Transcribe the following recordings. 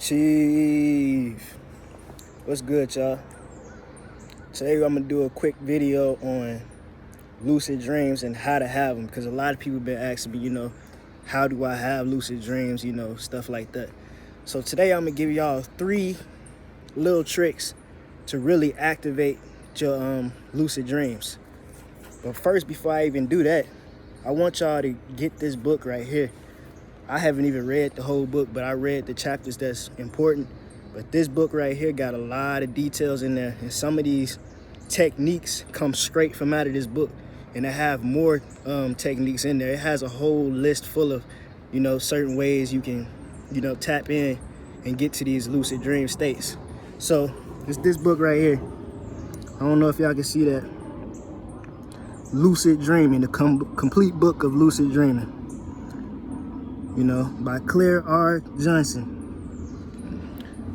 Chief, what's good, y'all? Today I'm gonna do a quick video on lucid dreams and how to have them, because a lot of people been asking me, how do I have lucid dreams, stuff like that. So today I'm gonna give y'all 3 little tricks to really activate your lucid dreams. But first, before I even do that, I want y'all to get this book right here. I haven't even read the whole book, but I read the chapters that's important. But this book right here got a lot of details in there, and some of these techniques come straight from out of this book, and it have more techniques in there. It has a whole list full of, certain ways you can, tap in and get to these lucid dream states. So it's this book right here. I don't know if y'all can see that. Lucid Dreaming, the complete book of lucid dreaming. By Claire R. Johnson.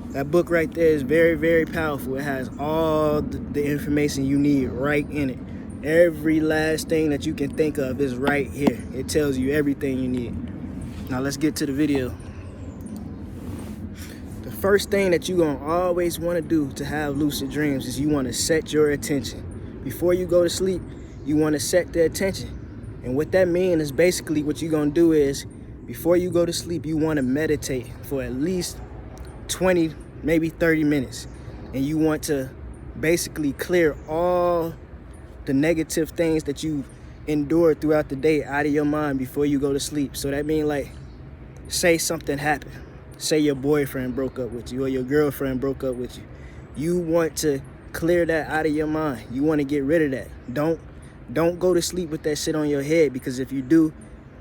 That book right there is very, very powerful. It has all the information you need right in it. Every last thing that you can think of is right here. It tells you everything you need. Now let's get to the video. The first thing that you're gonna always wanna do to have lucid dreams is you wanna set your attention. Before you go to sleep, you wanna set the attention. And what that means is basically what you're gonna do is, before you go to sleep, you want to meditate for at least 20, maybe 30 minutes. And you want to basically clear all the negative things that you endured throughout the day out of your mind before you go to sleep. So that means, like, say something happened. Say your boyfriend broke up with you or your girlfriend broke up with you. You want to clear that out of your mind. You want to get rid of that. Don't go to sleep with that shit on your head, because if you do,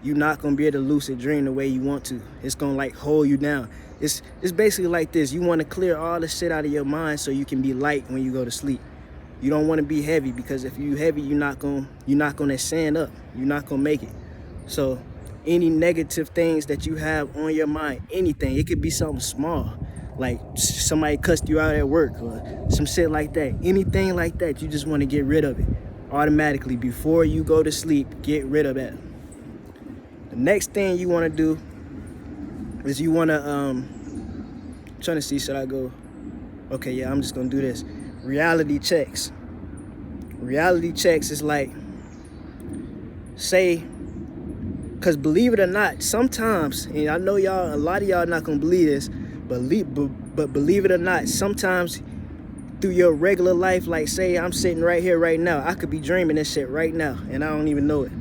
you're not gonna be able to lucid dream the way you want to. It's gonna like hold you down. It's basically like this. You want to clear all the shit out of your mind so you can be light when you go to sleep. You don't want to be heavy, because if you heavy, you're not gonna stand up. You're not gonna make it. So any negative things that you have on your mind, anything, it could be something small, like somebody cussed you out at work or some shit like that. Anything like that, you just want to get rid of it automatically before you go to sleep. Get rid of that. The next thing you want to do is you want to, trying to see, should I go? Okay, yeah, I'm just going to do this. Reality checks. Reality checks is like, say, because believe it or not, sometimes, and I know y'all, a lot of y'all not going to believe this, but believe it or not, sometimes through your regular life, like say I'm sitting right here right now, I could be dreaming this shit right now, and I don't even know it.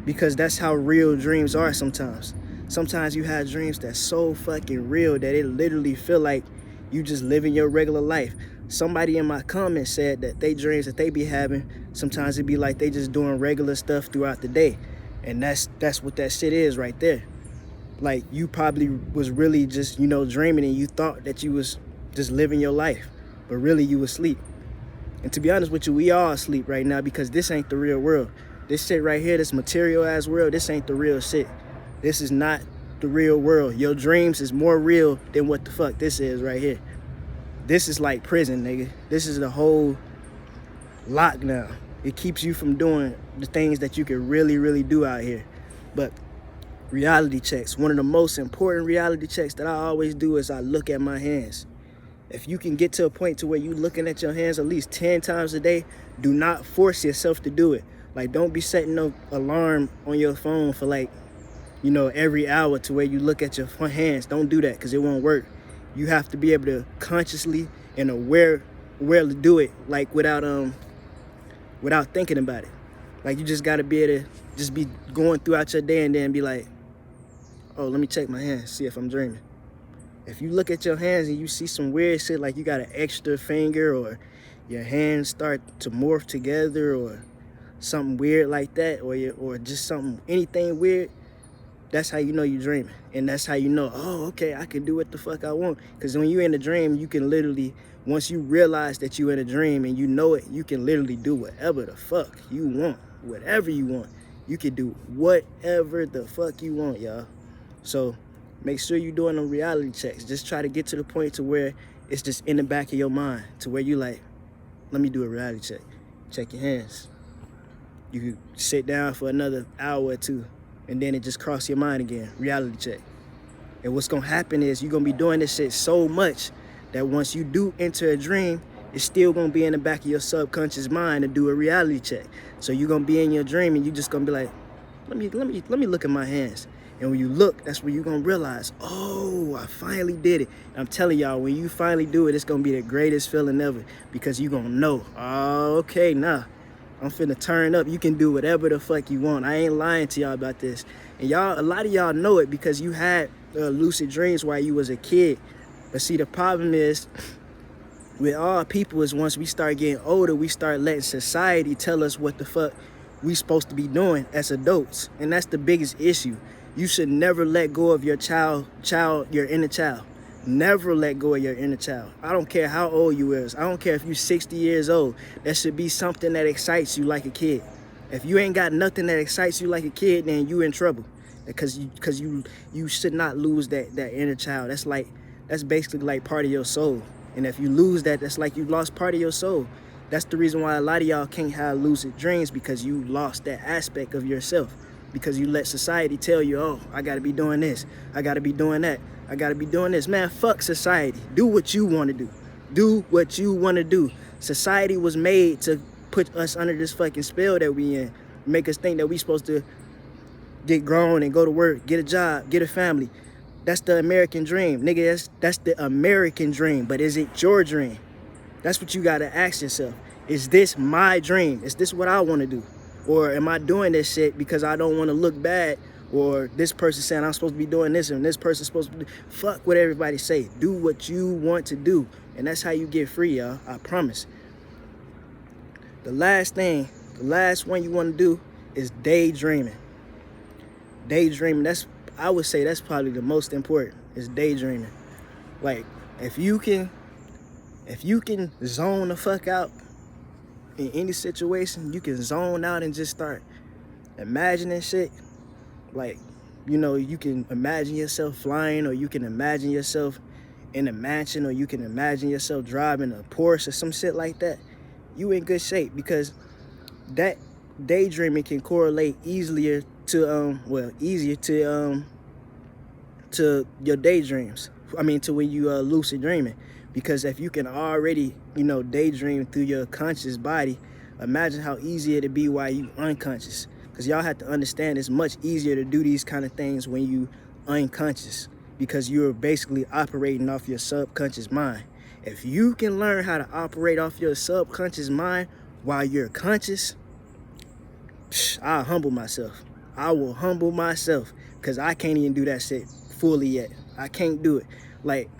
Because that's how real dreams are sometimes. Sometimes you have dreams that's so fucking real that it literally feel like you just living your regular life. Somebody in my comments said that they dreams that they be having, sometimes it be like they just doing regular stuff throughout the day. And that's what that shit is right there. Like, you probably was really just, dreaming, and you thought that you was just living your life, but really you was asleep. And to be honest with you, we all asleep right now, because this ain't the real world. This shit right here, this material ass world, this ain't the real shit. This is not the real world. Your dreams is more real than what the fuck this is right here. This is like prison, nigga. This is the whole lockdown. It keeps you from doing the things that you can really, really do out here. But reality checks, one of the most important reality checks that I always do is I look at my hands. If you can get to a point to where you looking at your hands at least 10 times a day, do not force yourself to do it. Like, don't be setting no alarm on your phone for every hour to where you look at your hands. Don't do that, because it won't work. You have to be able to consciously and aware to do it, like without thinking about it. Like, you just got to be able to just be going throughout your day and then be like, oh, let me check my hands, see if I'm dreaming. If you look at your hands and you see some weird shit, like you got an extra finger, or your hands start to morph together, or something weird like that, or just something, anything weird, that's how you know you're dreaming. And that's how you know, oh, okay, I can do what the fuck I want. Because when you're in a dream, you can literally, once you realize that you're in a dream and you know it, you can literally do whatever the fuck you want. Whatever you want. You can do whatever the fuck you want, y'all. So make sure you're doing them reality checks. Just try to get to the point to where it's just in the back of your mind, to where you like, let me do a reality check. Check your hands. You could sit down for another hour or two, and then it just cross your mind again. Reality check. And what's gonna happen is you're gonna be doing this shit so much that once you do enter a dream, it's still gonna be in the back of your subconscious mind to do a reality check. So you're gonna be in your dream and you're just gonna be like, let me look at my hands. And when you look, that's when you're gonna realize, oh, I finally did it. And I'm telling y'all, when you finally do it, it's gonna be the greatest feeling ever, because you're gonna know, oh, okay, nah, I'm finna turn up. You can do whatever the fuck you want. I ain't lying to y'all about this. And y'all, a lot of y'all know it because you had lucid dreams while you was a kid. But see, the problem is with all people is once we start getting older, we start letting society tell us what the fuck we supposed to be doing as adults. And that's the biggest issue. You should never let go of your your inner child. Never let go of your inner child. I don't care how old you is. I don't care if you're 60 years old. There should be something that excites you like a kid. If you ain't got nothing that excites you like a kid, then you in trouble. Because you should not lose that inner child. That's basically like part of your soul. And if you lose that, that's like you lost part of your soul. That's the reason why a lot of y'all can't have lucid dreams, because you lost that aspect of yourself. Because you let society tell you, oh, I gotta be doing this, I gotta be doing that, I gotta be doing this. Man, fuck society. Do what you want to do. Do what you want to do. Society was made to put us under this fucking spell that we in. Make us think that we supposed to get grown and go to work, get a job, get a family. That's the American dream. Nigga, that's the American dream. But is it your dream? That's what you gotta ask yourself. Is this my dream? Is this what I want to do? Or am I doing this shit because I don't want to look bad? Or this person saying I'm supposed to be doing this and this person's supposed to do. Fuck what everybody say. Do what you want to do. And that's how you get free, y'all. I promise. The last one you want to do is daydreaming. Daydreaming, I would say that's probably the most important, is daydreaming. Like, if you can zone the fuck out in any situation, you can zone out and just start imagining shit. Like, you can imagine yourself flying, or you can imagine yourself in a mansion, or you can imagine yourself driving a Porsche or some shit like that. You in good shape, because that daydreaming can correlate easier to your daydreams. I mean, to when you lucid dreaming. Because if you can already, daydream through your conscious body, imagine how easy it'd be while you unconscious. Because y'all have to understand it's much easier to do these kind of things when you unconscious, because you're basically operating off your subconscious mind. If you can learn how to operate off your subconscious mind while you're conscious, I'll humble myself. I will humble myself, because I can't even do that shit fully yet. I can't do it. Like,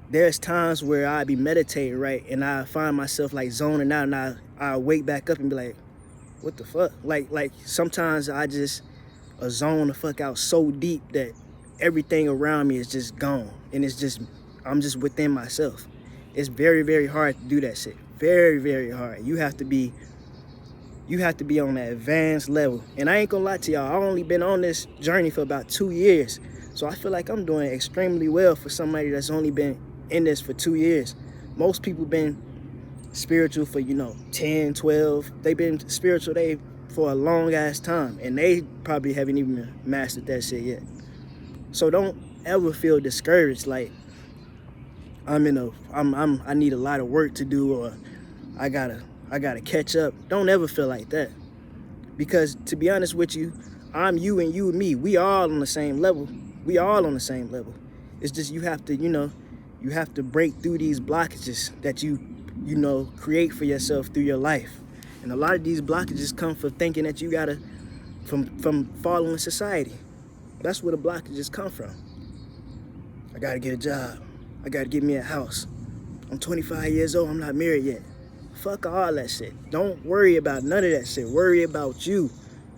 there's times where I be meditating, right, and I find myself like zoning out, and I wake back up and be like, what the fuck? Like sometimes I just zone the fuck out so deep that everything around me is just gone, and I'm just within myself. It's very, very hard to do that shit. Very, very hard. You have to be on that advanced level. And I ain't gonna lie to y'all, I've only been on this journey for about 2 years. So I feel like I'm doing extremely well for somebody that's only been in this for 2 years. Most people been spiritual for 10, 12. They've been spiritual for a long ass time, and they probably haven't even mastered that shit yet. So don't ever feel discouraged like I need a lot of work to do, or I gotta catch up. Don't ever feel like that, because to be honest with you, I'm you and you and me. We all on the same level. We all on the same level. It's just you have to break through these blockages that you create for yourself through your life. And a lot of these blockages come from thinking that you gotta, from following society. That's where the blockages come from. I gotta get a job. I gotta get me a house. I'm 25 years old, I'm not married yet. Fuck all that shit. Don't worry about none of that shit. Worry about you.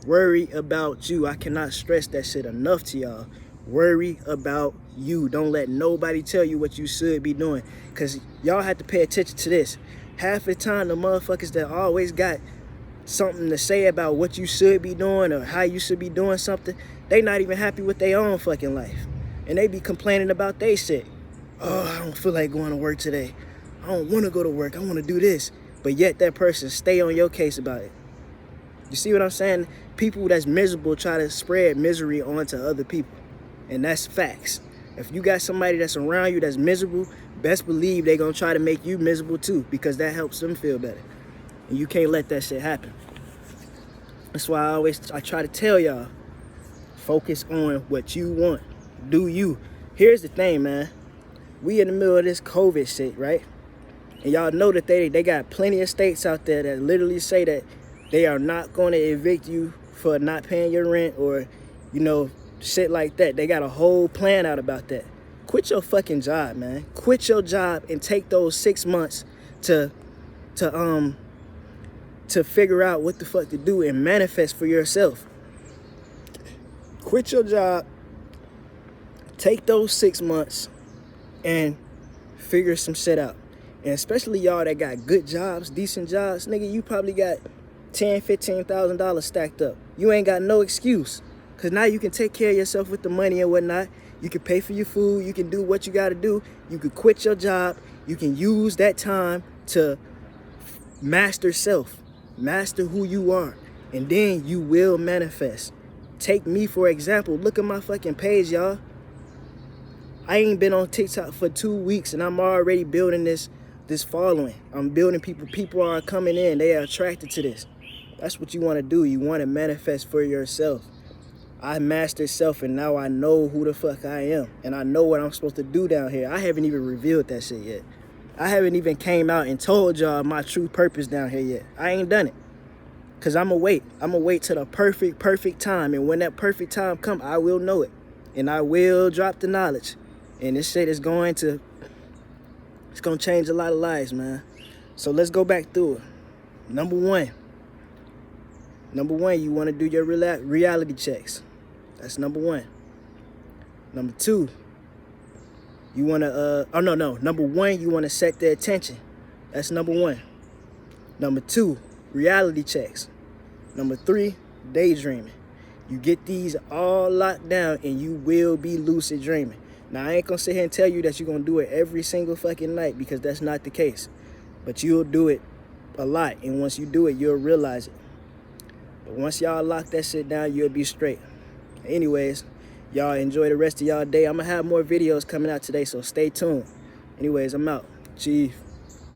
Worry about you. I cannot stress that shit enough to y'all. Worry about you. Don't let nobody tell you what you should be doing, because y'all have to pay attention to this. Half the time, the motherfuckers that always got something to say about what you should be doing or how you should be doing something, they not even happy with their own fucking life, and they be complaining about they shit. Oh, I don't feel like going to work today. I don't want to go to work. I want to do this. But yet that person stay on your case about it. You see what I'm saying? People that's miserable try to spread misery onto other people. And that's facts. If you got somebody that's around you that's miserable, best believe they're gonna try to make you miserable too, because that helps them feel better. And you can't let that shit happen. That's why I try to tell y'all, focus on what you want. Do you. Here's the thing, man. We in the middle of this COVID shit, right? And y'all know that they got plenty of states out there that literally say that they are not going to evict you for not paying your rent or, you know, shit like that. They got a whole plan out about that. Quit your fucking job, man. Quit your job and take those 6 months to figure out what the fuck to do and manifest for yourself. Quit your job. Take those 6 months and figure some shit out. And especially y'all that got good jobs, decent jobs, nigga, you probably got $10,000, $15,000 stacked up. You ain't got no excuse. Cause now you can take care of yourself with the money and whatnot. You can pay for your food. You can do what you gotta do. You can quit your job. You can use that time to master self. Master who you are. And then you will manifest. Take me for example. Look at my fucking page, y'all. I ain't been on TikTok for 2 weeks and I'm already building this following. I'm building people. People are coming in. They are attracted to this. That's what you want to do. You want to manifest for yourself. I mastered self and now I know who the fuck I am. And I know what I'm supposed to do down here. I haven't even revealed that shit yet. I haven't even came out and told y'all my true purpose down here yet. I ain't done it. Cause I'ma wait. I'ma wait till the perfect time. And when that perfect time come, I will know it. And I will drop the knowledge. And this shit is going to change a lot of lives, man. So let's go back through it. Number one, you want to do your reality checks. That's number one. Number two, you want to, number one, you want to set the attention. That's number one. Number two, reality checks. Number three, daydreaming. You get these all locked down and you will be lucid dreaming. Now, I ain't going to sit here and tell you that you're going to do it every single fucking night because that's not the case. But you'll do it a lot. And once you do it, you'll realize it. But once y'all lock that shit down, you'll be straight. Anyways, y'all enjoy the rest of y'all day. I'm going to have more videos coming out today, so stay tuned. Anyways, I'm out. Chief.